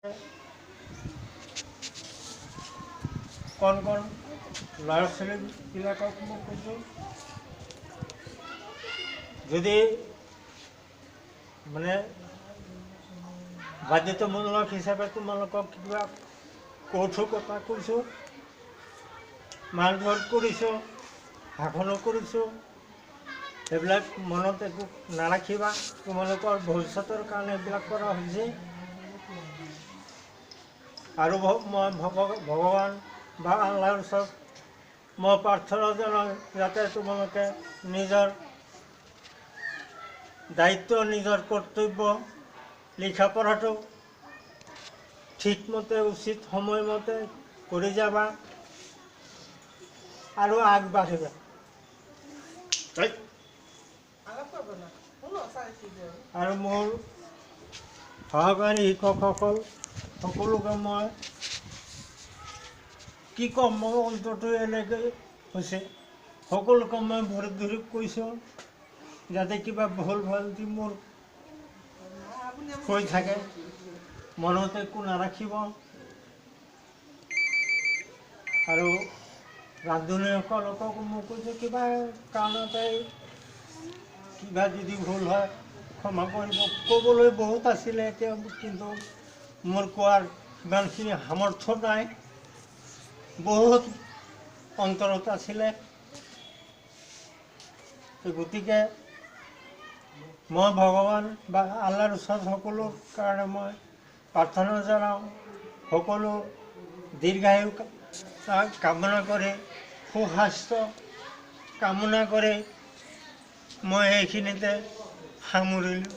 কণ ল'ৰা ছোৱালীবিলাকক মই কৈছোঁ, যদি মানে বাধ্যতামূলক হিচাপে তোমালোকক কিবা কৌতুকতা কৰিছোঁ, মাৰধৰ কৰিছোঁ, শাসনো কৰিছোঁ, এইবিলাক মনত একো নাৰাখিবা। তোমালোকৰ ভৱিষ্যতৰ কাৰণে এইবিলাক কৰা হৈছে। আৰু মই ভগৱান বা আল্লাহৰ ওচৰত মই প্ৰাৰ্থনা জনাওঁ, যাতে তোমালোকে নিজৰ দায়িত্ব, নিজৰ কৰ্তব্য লিখা পঢ়াটো ঠিকমতে উচিত সময়মতে কৰি যাবা আৰু আগবাঢ়িবা। আৰু মোৰ সহকাৰী শিক্ষকসকল সকলোকে মই কি ক'ম, মোৰ অন্তৰটো এনেকৈ হৈছে। সকলোকে মই ভৰি ধৰি কৈছোঁ, যাতে কিবা ভুল ভ্ৰান্তি মোৰ হৈ থাকে মনত একো নাৰাখিব। আৰু ৰান্ধনীসকলকো মই কৈছোঁ, কিবা কাৰণতে কিবা যদি ভুল হয় ক্ষমা কৰিব। ক'বলৈ বহুত আছিলে এতিয়া, কিন্তু মোৰ কোৱাৰ ইমানখিনি সামৰ্থ্য নাই। বহুত অন্তৰত আছিলে, গতিকে মই ভগৱান বা আল্লাহৰ ওচৰত সকলোৰ কাৰণে মই প্ৰাৰ্থনা জনাওঁ। সকলো দীৰ্ঘায়ু কামনা কৰি, সুস্বাস্থ্য কামনা কৰি মই এইখিনিতে সামৰিলোঁ।